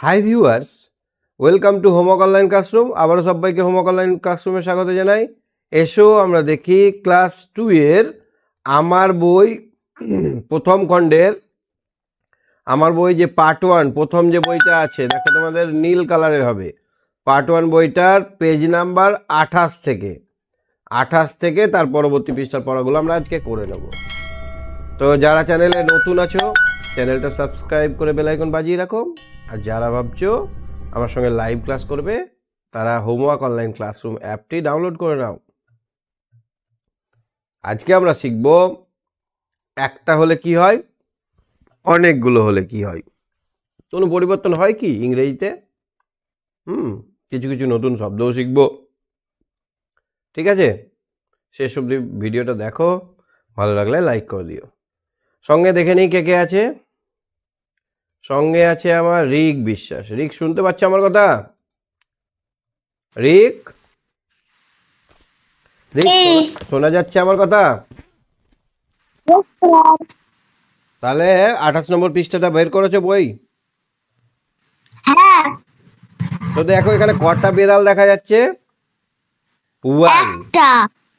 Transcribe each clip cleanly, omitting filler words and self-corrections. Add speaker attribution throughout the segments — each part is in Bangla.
Speaker 1: Hi viewers, welcome to homework online classroom. আবারও সবাইকে হোমওয়ার্ক অনলাইন ক্লাসরুমে স্বাগত জানাই। এসো আমরা দেখি ক্লাস 2 এর আমার বই প্রথম খণ্ডের আমার বই যে পার্ট 1 প্রথম যে বইটা আছে, দেখো তোমাদের নীল কালারের হবে। পার্ট 1 বইটার পেজ নাম্বার 28 থেকে তার পরবর্তী পৃষ্ঠার পড়াগুলো আমরা আজকে করে নেব। তো যারা চ্যানেলে নতুন আছো চ্যানেলটা সাবস্ক্রাইব করে বেল আইকন বাজিয়ে রাখো, আর যারা ভাবছো আমার সঙ্গে লাইভ ক্লাস করবে তারা হোমওয়ার্ক অনলাইন ক্লাসরুম অ্যাপটি ডাউনলোড করে নাও। আজকে আমরা শিখব একটা হলে কি হয়, অনেকগুলো হলে কি হয়। কোনো পরিবর্তন হয় কি ইংরেজিতে? কিছু কিছু নতুন শব্দও শিখব। ঠিক আছে, শেষ অবধি ভিডিওটা দেখো, ভালো লাগলে লাইক করে দিও। সঙ্গে দেখে নেই কে কে আছে। সঙ্গে আছে আমার রিক বিশ্বাস। রিক, শুনতে পাচ্ছ আমার কথা? রিক রিক শোনা যাচ্ছে আমার কথা? তাহলে 28 নম্বর পৃষ্ঠাটা বের করেছো বই? তো দেখো এখানে কটা বিড়াল দেখা যাচ্ছে?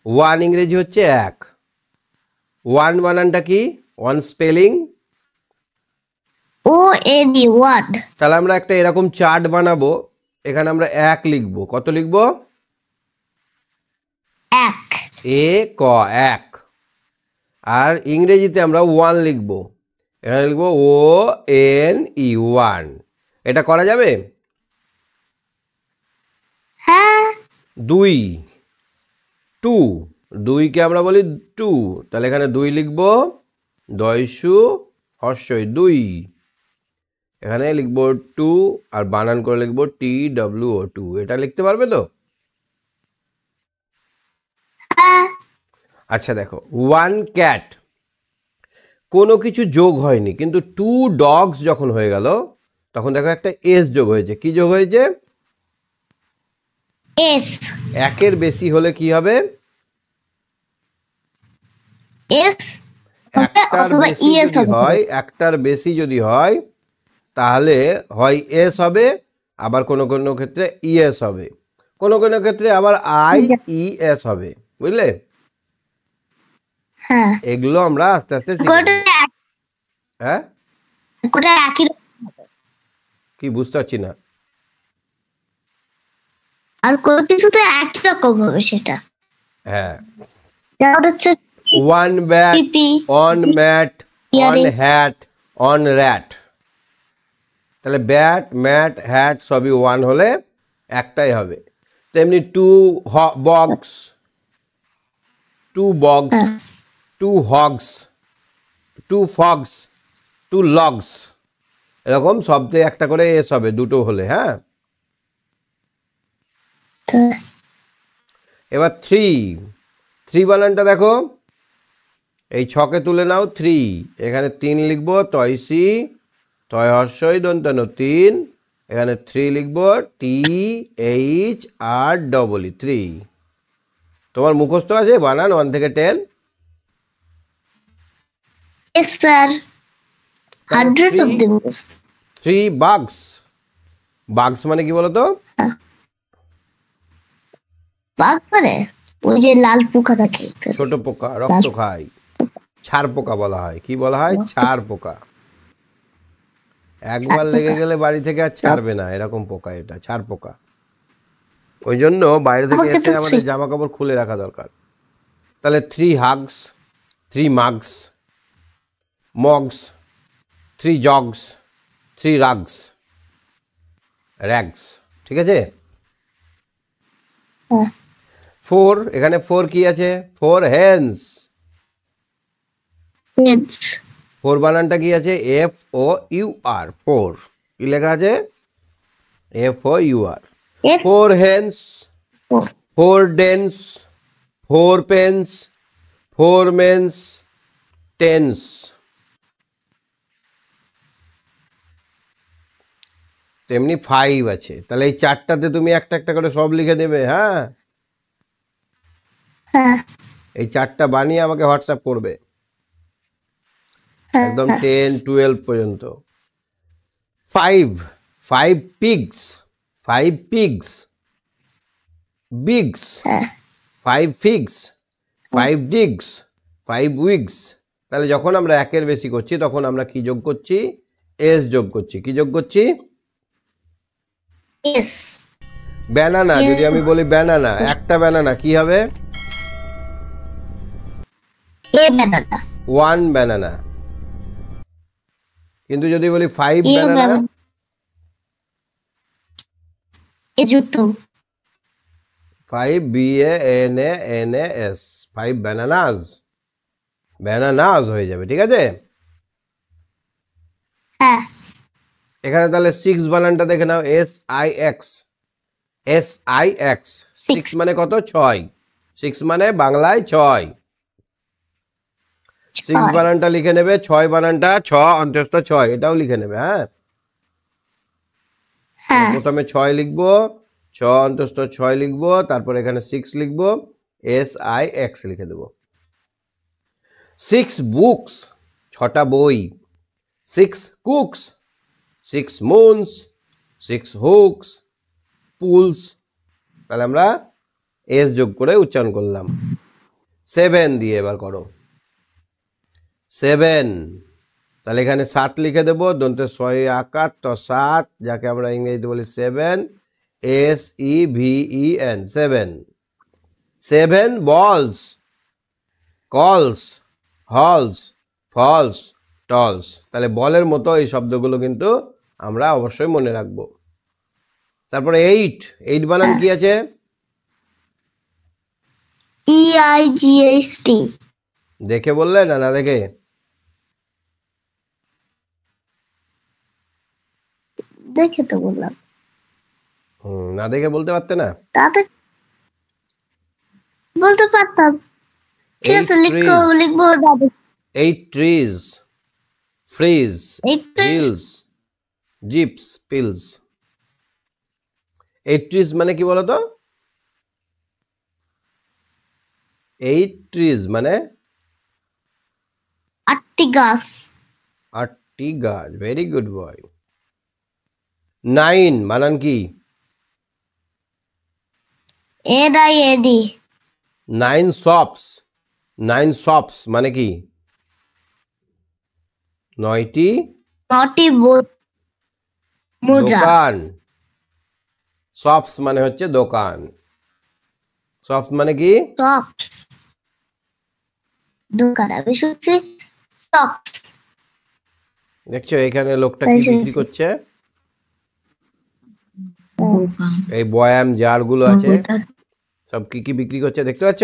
Speaker 1: ওয়ান ইংরেজি হচ্ছে এক। ওয়ান বানানটা কি? One spelling
Speaker 2: ONE।
Speaker 1: তাহলে আমরা একটা এরকম চার্ট বানাবো। এখানে আমরা এক লিখবো। কত লিখবো?
Speaker 2: এক।
Speaker 1: এক। আর ইংরেজিতে আমরা ওয়ান লিখবো। এখানে লিখবো ONE, ওয়ান। এটা করা যাবে?
Speaker 2: হ্যাঁ।
Speaker 1: দুই, টু। দুইকে আমরা বলি টু। তাহলে এখানে দুই লিখবো, দয়সু হর্ষই দুই। এখানে লিখবো টু, আর বানান করে লিখবো TWO। এটা লিখতে পারবে তো? আচ্ছা দেখো, ওয়ান ক্যাট কোনো কিছু যোগ হয়নি, কিন্তু টু ডগস যখন হয়ে গেল তখন দেখো একটা এস যোগ হয়েছে। কি যোগ হয়েছে?
Speaker 2: এস।
Speaker 1: একের বেশি হলে কি হবে?
Speaker 2: এস।
Speaker 1: একটার বেশি যদি হয় তাহলে হয় এস হবে, আবার কোনো কোনো ক্ষেত্রে ইএস হবে, কোনো কোনো ক্ষেত্রে আবার IES হবে। বুঝলে?
Speaker 2: হ্যাঁ,
Speaker 1: এগুলো আমরা আস্তে আস্তে হ্যাঁ কি বুঝতে পারছি না।
Speaker 2: আর কোনো কিছু তো একই রকম হবে সেটা।
Speaker 1: হ্যাঁ,
Speaker 2: হচ্ছে
Speaker 1: one bat, an mat, an hat, an rat. তাহলে ব্যাট, ম্যাট, হ্যাট সবই ওয়ান হলে একটাই হবে। তেমনি two box, two box, two hogs, two fogs, two logs, এরকম শব্দে একটা করে এস হবে দুটো হলে। হ্যাঁ, এবার থ্রি বানানটা দেখো, এই ছকে তুলে নাও থ্রি। এখানে তিন লিখবো, তয়সি তয় হর্ষই দন্তানো তিন। এখানে থ্রি লিখবো THREE, থ্রি। তোমার মুখস্থ আছে বানান 1 থেকে 10?
Speaker 2: Yes sir, 100 of them.
Speaker 1: Three বাগস। বাগস মানে কি বলতো?
Speaker 2: বাগ মানে ওই যে লাল পোকা থাকে,
Speaker 1: ছোট পোকা, রক্ত খায়, ছাড় পোকা বলা হয়। কি বলা হয়? ছাড় পোকা। একবার লেগে গেলে বাড়ি থেকে আর ছাড়বে না, এরকম পোকা এটা, ছাড় পোকা। ওই জন্য বাইরে থেকে এসে আমাদের জামা কাপড় খুলে রাখা দরকার। তাহলে three hugs, three mugs, mugs, three jugs, three rugs, rags. ঠিক আছে? ফোর, এখানে ফোর কি আছে? Four hens. ফোর বানানটা কি আছে? FOUR, four. কি লেখা আছে? FOUR। Four hens, four dens, four pens, four mens, tens. তেমনি ফাইভ আছে। তাহলে এই চারটাতে তুমি একটা একটা করে সব লিখে দেবে। হ্যাঁ, এই চারটা বানিয়ে আমাকে হোয়াটসঅ্যাপ করবে একদম 10, 12 পর্যন্ত। ফাইভ, 5 pigs, 5 pigs, bigs,
Speaker 2: হ্যাঁ
Speaker 1: 5 figs, 5 digs, 5 wigs। তাহলে যখন আমরা একের বেশি করছি তখন আমরা কি যোগ করছি? এস যোগ করছি। কি যোগ করছি?
Speaker 2: S
Speaker 1: banana. যদি আমি বলি ব্যানানা, একটা ব্যানানা কি হবে?
Speaker 2: এ ব্যানানা
Speaker 1: 1 ব্যানানা। কিন্তু যদি বলি 5
Speaker 2: এ
Speaker 1: ব্যানানা,
Speaker 2: ব্যানানা এ জুতো
Speaker 1: 5 BANANAS, 5 ব্যানানাস, ব্যানানাস হয়ে যাবে। ঠিক আছে,
Speaker 2: হ্যাঁ
Speaker 1: এখানে তাহলে 6 বানানটা দেখে নাও, SIX, SIX। 6 মানে কত? 6। 6 মানে বাংলায় 6। 6 বানানটা লিখে নেবে, 6 বানানটা 6 অন্তস্থ 6, এটাও লিখে নেবে। হ্যাঁ,
Speaker 2: হ্যাঁ
Speaker 1: প্রথমে 6 লিখবো, 6 অন্তস্থ 6 লিখবো, তারপর এখানে 6 লিখবো, SIX লিখে দেবো। 6 বুকস, 6টা বই। 6 কুকস, 6 মুনস, 6 হুকস, পুলস। তাহলে আমরা এস যোগ করে উচ্চারণ করলাম। 7 দিয়ে এবার করো, 7। তাহলে এখানে 7 লিখে দেবো, দন্তে 6 আকার তো 7, যাকে আমরা ইংরেজিতে বলি 7, SEVEN, 7। 7 বলস, কলস, হলস, ফলস, টলস। তাহলে বলের মতো এই শব্দগুলো কিন্তু আমরা অবশ্যই মনে রাখবো। তারপরে 8, 8 বানান কি আছে?
Speaker 2: EIGHT
Speaker 1: দেখে বললে না, না দেখে?
Speaker 2: দেখে তো বললাম,
Speaker 1: না দেখে বলতে পারতে না?
Speaker 2: তাতে বলতে পারতাম। ঠিক
Speaker 1: 8
Speaker 2: আছে
Speaker 1: trees,
Speaker 2: লিখবো দাদু
Speaker 1: 8 trees, freeze,
Speaker 2: এইটা
Speaker 1: hills, jeeps, pills। 8 trees মানে কি বলো তো? 8 trees মানে
Speaker 2: 8টি গাছ
Speaker 1: 8টি গাছ। Very good boy. 9 বানান কি?
Speaker 2: AIAD
Speaker 1: 9 shops, 9 shops মানে কি? 9টি
Speaker 2: 9টি মোজা
Speaker 1: দোকান। শপস মানে হচ্ছে দোকান। শপস মানে কি?
Speaker 2: সক্স দোকান আমি শুনছি সক্স
Speaker 1: দেখছো এখানে লোকটা
Speaker 2: তাই
Speaker 1: কি বিক্রি
Speaker 2: শুনছি।
Speaker 1: করছে? এই বয়াম জারগুলো আছে, সব কি কি বিক্রি করছে দেখতে পাচ্ছ?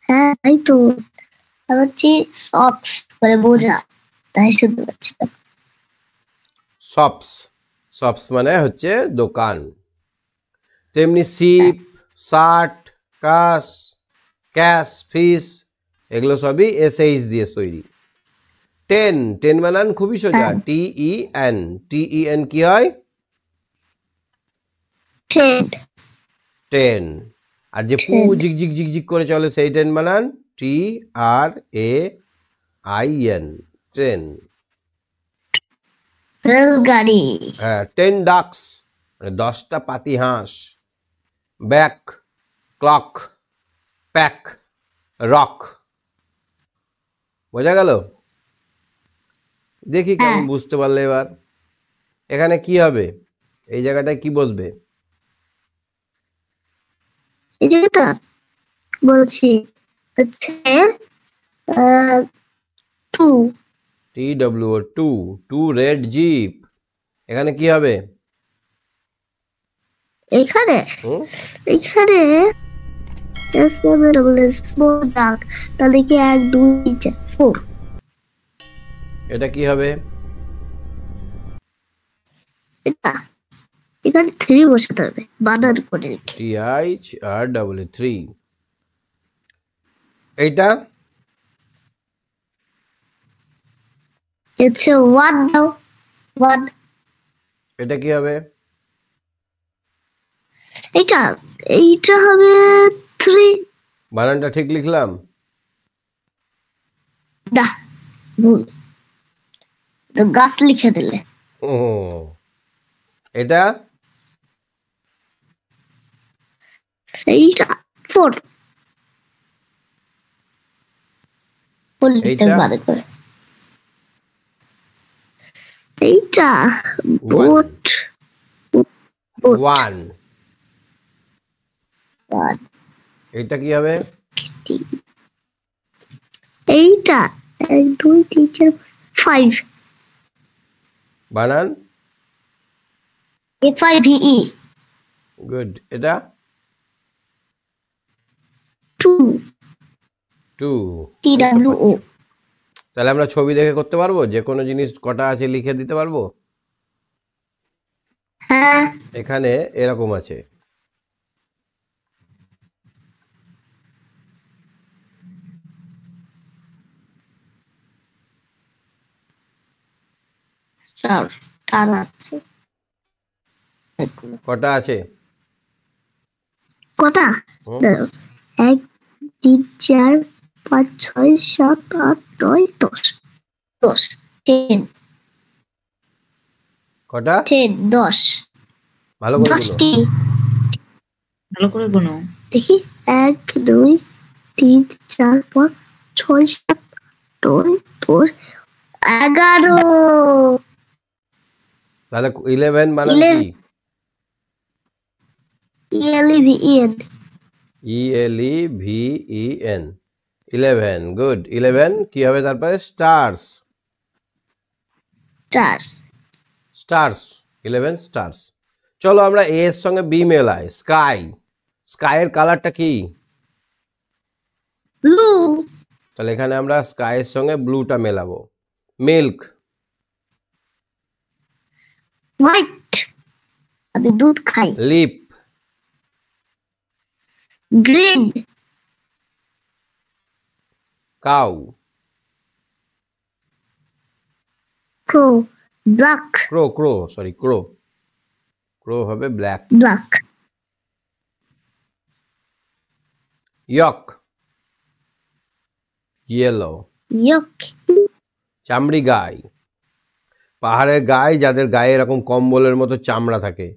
Speaker 2: হ্যাঁ তাই তো আমি হচ্ছি সক্স মানে মোজা তাই শুনতে পাচ্ছি না।
Speaker 1: শপস, শপস মানে হচ্ছে দোকান। তেমনি শিপ, শার্ট, কাস, ক্যাশ, ফিশ, এগুলো সবই SH দিয়ে তৈরি। 10, 10 বানান খুবই সোজা, TEN, TEN কি হয়?
Speaker 2: ট্রেড
Speaker 1: 10। আর যে পু ঝিকঝিক ঝিকঝিক করে চলে সেই 10 বানান TRAIN, ট্রেন।
Speaker 2: রেলগাড়ি
Speaker 1: হ্যাঁ, 10 ডাকস মানে 10টা পাতি হাঁস। Back, clock, pack, rock. বোঝা গেল? দেখি কেমন বুঝতে পারলে এবার। এখানে কি হবে? এই জায়গাটায় কি বসবে?
Speaker 2: এই যেটা বলছি হচ্ছে two
Speaker 1: TWO, two red jeep. এখানে কি হবে?
Speaker 2: এখানে
Speaker 1: হুম,
Speaker 2: এখানে স্মল ডাক তাহলে কি 1 2 3 4
Speaker 1: এটা কি হবে?
Speaker 2: এটা এখানে 3 বসাতে হবে বানান করে লিখে
Speaker 1: THREE। এইটা
Speaker 2: হচ্ছে 1 দাও 1
Speaker 1: এটা কি হবে?
Speaker 2: এইটা এইটা হবে 3
Speaker 1: বানানটা ঠিক লিখলাম?
Speaker 2: দা ভুল তো গাছ লিখে দিলে।
Speaker 1: ও এটা
Speaker 2: এইটা 4 লিখতে
Speaker 1: এইটা
Speaker 2: পারে করে। এইটা
Speaker 1: 1
Speaker 2: বোট
Speaker 1: 1 এটা কি হবে?
Speaker 2: এইটা 1 2 3 4 5
Speaker 1: বানান
Speaker 2: FIVE
Speaker 1: গুড। এটা
Speaker 2: 2
Speaker 1: 2
Speaker 2: TWO।
Speaker 1: তাহলে আমরা ছবি দেখে করতে পারবো, যে কোনো জিনিস কটা আছে লিখে দিতে পারবো।
Speaker 2: হ্যাঁ
Speaker 1: এখানে এরকম আছে,
Speaker 2: স্টার আছে
Speaker 1: কটা আছে?
Speaker 2: কটা?
Speaker 1: হুম,
Speaker 2: 1 3 4 5 6 7 8 9 10 10 10
Speaker 1: কটা?
Speaker 2: 10
Speaker 1: ভালো করে গুনো।
Speaker 2: 10টি।
Speaker 3: ভালো করে গুনো।
Speaker 2: দেখি 1 2 3 4 5 6 7 9 10 11।
Speaker 1: তাহলে 11 বানান কি?
Speaker 2: ELEVEN
Speaker 1: ELEVEN 11 good. 11 কি হবে তারপরে? Stars
Speaker 2: stars
Speaker 1: stars 11 stars. চলো আমরা এ এর সঙ্গে বি মেলাই। স্কাই, স্কাইয়ের কালারটা কি?
Speaker 2: blue
Speaker 1: তাহলে এখানে আমরা স্কাইয়ের সঙ্গে ব্লুটা মেলাবো। মিল্ক,
Speaker 2: white আমি দুধ খাই।
Speaker 1: লিপ,
Speaker 2: green
Speaker 1: cow,
Speaker 2: crow black
Speaker 1: crow sorry crow হবে ব্ল্যাক। ইয়ক ইয়েলো,
Speaker 2: yuck
Speaker 1: চামড়ি গাই, পাহাড়ের গাই যাদের গায়ে এরকম কম্বলের মতো চামড়া থাকে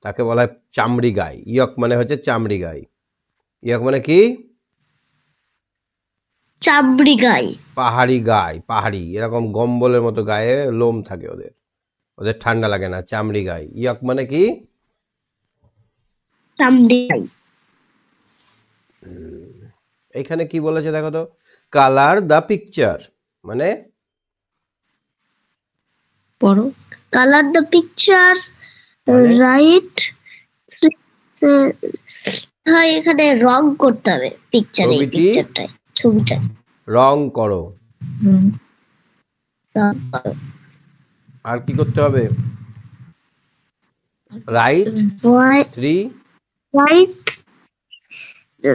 Speaker 1: তাকে বলা হয় চামড়ি গাই। ইয়ক মানে হচ্ছে চামড়ি গাই। ইয়ক মানে কি?
Speaker 2: চামড়ি গাই
Speaker 1: পাহাড়ি গাই, পাহাড়ি এরকম কম্বলের মতো গায়ে লোম থাকে ওদের, ওদের ঠান্ডা লাগে না, চামড়ি গাই। ইয়ক মানে কি?
Speaker 2: চামড়ি গাই।
Speaker 1: এখানে কি বলেছে দেখো তো, কালার দ্য পিকচার মানে
Speaker 3: পড়ো।
Speaker 2: color the pictures
Speaker 1: মানে
Speaker 2: right হয় এখানে রং করতে হবে পিকচারে
Speaker 1: ছবিটি
Speaker 2: ছবিটায়
Speaker 1: রং করো।
Speaker 3: হুম,
Speaker 2: রং করো।
Speaker 1: আর কি করতে হবে? Right
Speaker 2: White
Speaker 1: 3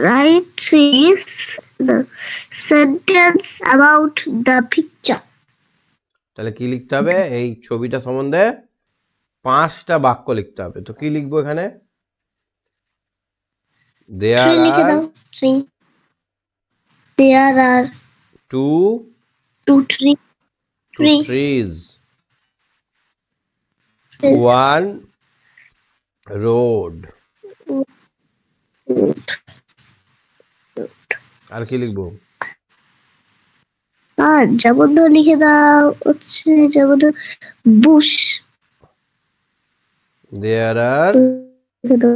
Speaker 2: write is the sentence about the picture.
Speaker 1: তাহলে কি লিখতে হবে? এই ছবিটা সম্বন্ধে 5টা বাক্য লিখতে হবে। তো কি লিখবো এখানে? দেয়ার
Speaker 2: Three লিখে
Speaker 1: আর
Speaker 2: দাও 3 there are
Speaker 1: 2
Speaker 2: two tree tree
Speaker 1: trees, 1 road। আর কি লিখবো?
Speaker 2: আর যেমন ধর লিখে দাও হচ্ছে যেমন ধর বুশ
Speaker 1: দেয়ার আর
Speaker 2: লিখে দাও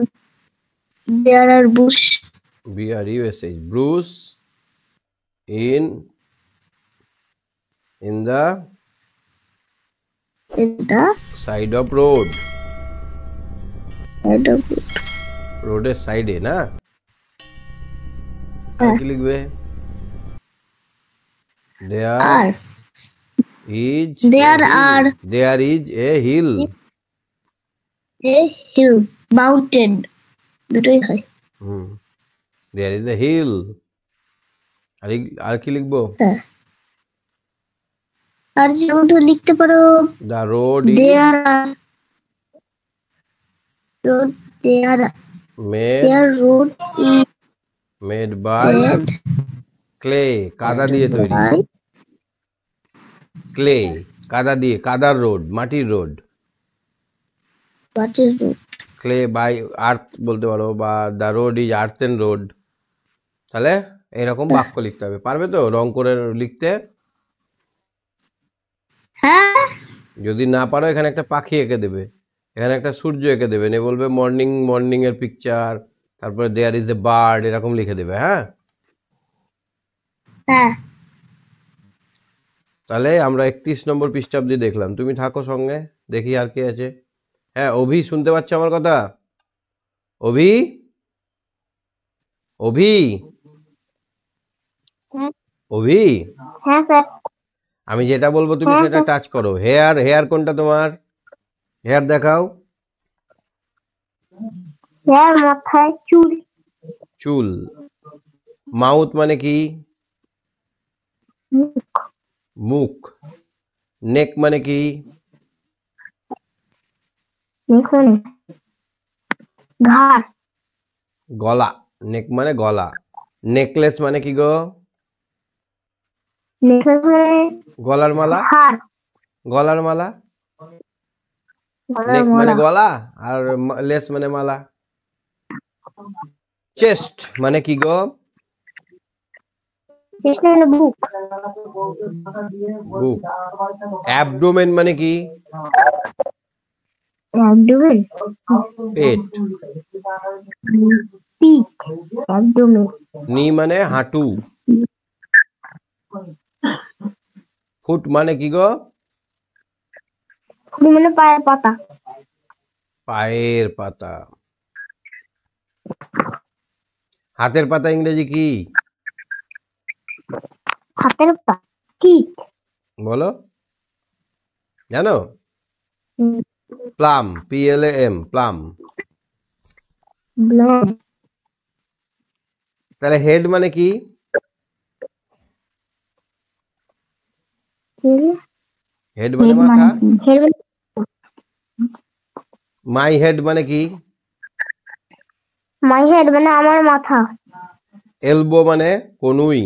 Speaker 2: there are bush
Speaker 1: BRUSH Bruce in the
Speaker 2: in the
Speaker 1: side of road,
Speaker 2: side of
Speaker 1: রোডের সাইডে না। আর কি লিখবে? There
Speaker 2: are
Speaker 1: is
Speaker 2: There are
Speaker 1: there is a hill,
Speaker 2: a hill mountain দুটোই হয়।
Speaker 1: দেয়ার ইজ এ হিল। আর কি লিখবো?
Speaker 2: হ্যাঁ আর যেমন ধর লিখতে পারো
Speaker 1: the road
Speaker 2: there are road there road is
Speaker 1: made by clay, কাদা দিয়ে তৈরি,
Speaker 2: by
Speaker 1: ক্লে কাদা দিয়ে, কাদার রোড, মাটির রোড।
Speaker 2: মাটির রোড।
Speaker 1: ক্লে বাই আর্থ বলতে পারো, বা the road is earthen road. তাহলে এরকম বাক্য লিখতে হবে। পারবে তো রং করে লিখতে?
Speaker 2: হ্যাঁ
Speaker 1: যদি না পারো এখানে একটা পাখি এঁকে দেবে, এখানে একটা সূর্য এঁকে দেবে, নিয়ে বলবে মর্নিং, মর্নিং এর পিকচার, তারপরে দেয়ার ইজ এ বার্ড, এরকম লিখে দেবে। হ্যাঁ,
Speaker 2: হ্যাঁ
Speaker 1: তাহলে আমরা 31 নম্বর পৃষ্ঠা অব্দি দেখলাম। তুমি থাকো সঙ্গে, দেখি আর কে আছে। হ্যাঁ, অভি শুনতে পাচ্ছ আমার কথা? অভি, অভি,
Speaker 2: হ্যাঁ
Speaker 1: অভি,
Speaker 2: হ্যাঁ স্যার।
Speaker 1: আমি যেটা বলবো তুমি
Speaker 2: হ্যাঁ,
Speaker 1: সেটা টাচ করো। হেয়ার, হেয়ার কোনটা তোমার? হেয়ার দেখাও।
Speaker 2: স্যার মাথায় চুল।
Speaker 1: চুল। মাউথ মানে কি?
Speaker 2: মুখ।
Speaker 1: মুখ। নেক মানে কি?
Speaker 2: দেখুন ঘাড়।
Speaker 1: গলা। নেক মানে গলা। নেকলেস মানে কি গো? গলার মালা।
Speaker 2: হাড়।
Speaker 1: গলার মালা।
Speaker 2: গলার
Speaker 1: নেক মানে
Speaker 2: মালা।
Speaker 1: গলা, আর লেস মানে মালা। চেস্ট মানে কি গো?
Speaker 2: পেছনে বুক।
Speaker 1: বুক। অ্যাবডোমেন মানে কি?
Speaker 2: অ্যাবডোমেন।
Speaker 1: পেট।
Speaker 2: পিঠ। অ্যাবডোমেন।
Speaker 1: নি মানে হাঁটু। ফুট মানে কি গো?
Speaker 2: ফুট মানে পায়ের পাতা।
Speaker 1: পায়ের পাতা। হাতের পাতা ইংরেজি কি?
Speaker 2: হাতের পা কি?
Speaker 1: বলো, জানো? Plum, PLAM, plum.
Speaker 2: ব্লাড।
Speaker 1: তাহলে হেড মানে কি? হেড মানে মাথা। মাই হেড মানে কি?
Speaker 2: মাই হেড মানে আমার মাথা।
Speaker 1: এলবো মানে কনুই।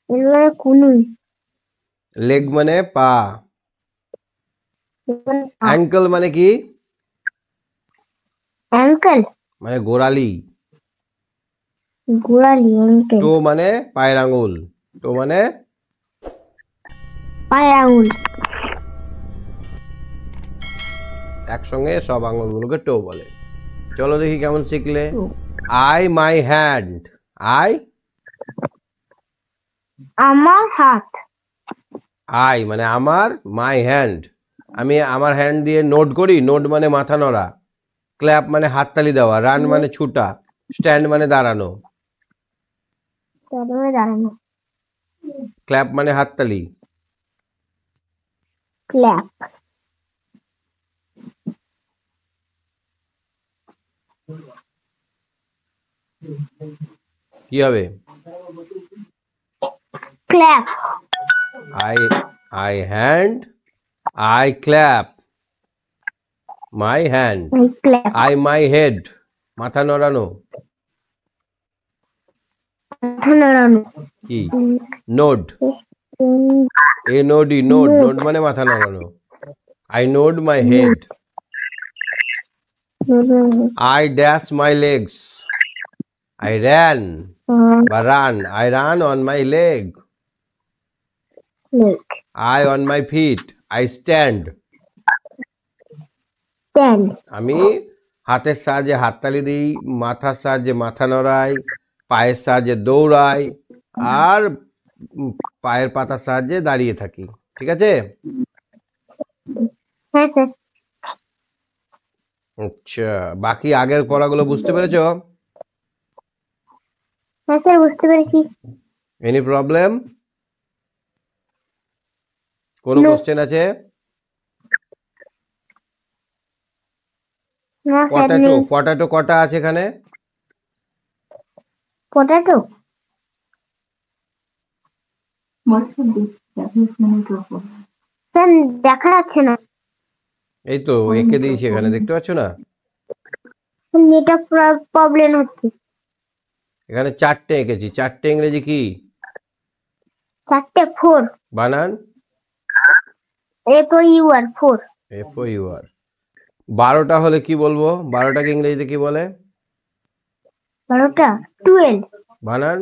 Speaker 2: এর মানে কুনুই।
Speaker 1: লেগ মানে পা। অ্যাঙ্কেল মানে কি?
Speaker 2: অ্যাঙ্কেল
Speaker 1: মানে গোড়ালি।
Speaker 2: গোড়ালি। অ্যাঙ্কেল
Speaker 1: টো মানে পায়ের আঙুল। টো মানে
Speaker 2: পায়ের আঙুল।
Speaker 1: একসঙ্গে সব আঙুলগুলোকে টো বলে। চলো দেখি কেমন শিখলে। I my hand. আই,
Speaker 2: আমার হাত।
Speaker 1: আই মানে আমার, মাই হ্যান্ড আমি আমার হ্যান্ড দিয়ে নোট করি। নোট মানে মাথা নড়া। ক্ল্যাপ মানে হাততালি দেওয়া। রান মানে ছুটা। স্ট্যান্ড মানে দাঁড়ানো।
Speaker 2: কদমে দাঁড়ানো।
Speaker 1: ক্ল্যাপ মানে হাততালি।
Speaker 2: ক্ল্যাপ।
Speaker 1: কি হবে?
Speaker 2: Clap.
Speaker 1: I, I hand, I clap my hand.
Speaker 2: Clap.
Speaker 1: I my head, মাথা নড়ানো।
Speaker 2: নাড়ানো।
Speaker 1: কি? Node, NOD, node. নোড মানে মাথা নড়ানো। I nod my head. I dash my legs, I ran বা run. I run on my leg. I on my feet, I stand. আমি হাতের সাহায্যে হাততালি দিই, মাথার সাহায্যে মাথা নড়াই, পায়ের সাহায্যে দৌড়াই, আর পায়ের পাতার সাহায্যে দাঁড়িয়ে থাকি। ঠিক আছে?
Speaker 2: হ্যাঁ স্যার।
Speaker 1: আচ্ছা, বাকি আগের পড়াগুলো বুঝতে পেরেছো?
Speaker 2: হ্যাঁ স্যার বুঝতে পেরেছি।
Speaker 1: Any problem? কোনো
Speaker 2: No.
Speaker 1: কোশ্চেন আছে?
Speaker 2: না স্যার
Speaker 1: পটাটো,
Speaker 2: নেই।
Speaker 1: পটাটো কটা আছে এখানে?
Speaker 2: পটাটো স্যার দেখা যাচ্ছে না।
Speaker 1: এই তো এঁকে দিয়েছি এখানে, দেখতে পাচ্ছ না?
Speaker 2: নেটওয়ার্ক প্রবলেম হচ্ছে।
Speaker 1: এখানে 4টে এঁকেছি। 4টে ইংরেজি কি?
Speaker 2: 4টে 4।
Speaker 1: বানান?
Speaker 2: FOUR 4
Speaker 1: FOUR 12টা হলে কি বলবো? 12টাকে ইংরেজিতে কি বলে?
Speaker 2: 12টা 12
Speaker 1: বানান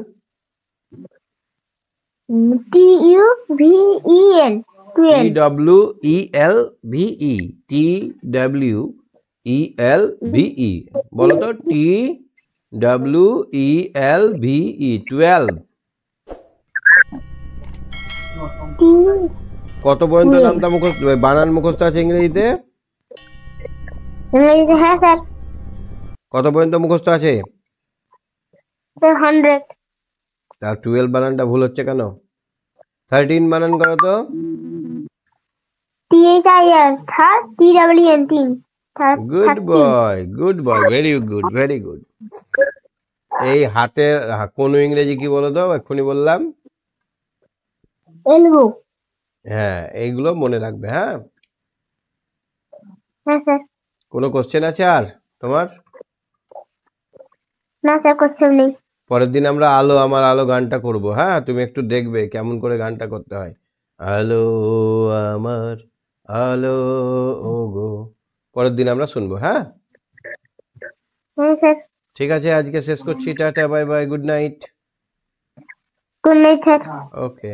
Speaker 2: TUVEL
Speaker 1: TWELVE TWELVE বলো তো TWELVE 12 কত পর্যন্ত নামটা মুখস্থ বানান মুখস্থ আছে ইংরেজিতে?
Speaker 2: ইংরেজিতে হ্যাঁ স্যার
Speaker 1: কত পর্যন্ত মুখস্থ আছে?
Speaker 2: 100
Speaker 1: তার 12 বানানটা ভুল হচ্ছে কেন? 13 বানান করো তো।
Speaker 2: THIR থার TWN 3
Speaker 1: good boy very good. এই হাতের কোন ইংরেজি কি বলো তো? এক্ষুনি বললাম।
Speaker 2: এলবো
Speaker 1: হ্যাঁ, এইগুলো মনে রাখবে। হ্যাঁ,
Speaker 2: হ্যাঁ স্যার
Speaker 1: কোনো কোশ্চেন আছে আর তোমার?
Speaker 2: না স্যার কোশ্চেন নেই
Speaker 1: পরের দিন আমরা আলো আমার আলো গানটা করব। হ্যাঁ, তুমি একটু দেখবে কেমন করে গানটা করতে হয়। আলো আমার আলো ওগো, পরের দিন আমরা শুনবো। হ্যাঁ,
Speaker 2: হ্যাঁ স্যার
Speaker 1: ঠিক আছে, আজকে শেষ করছি। Tata, bye bye, good night.
Speaker 2: Good night sir
Speaker 1: okay.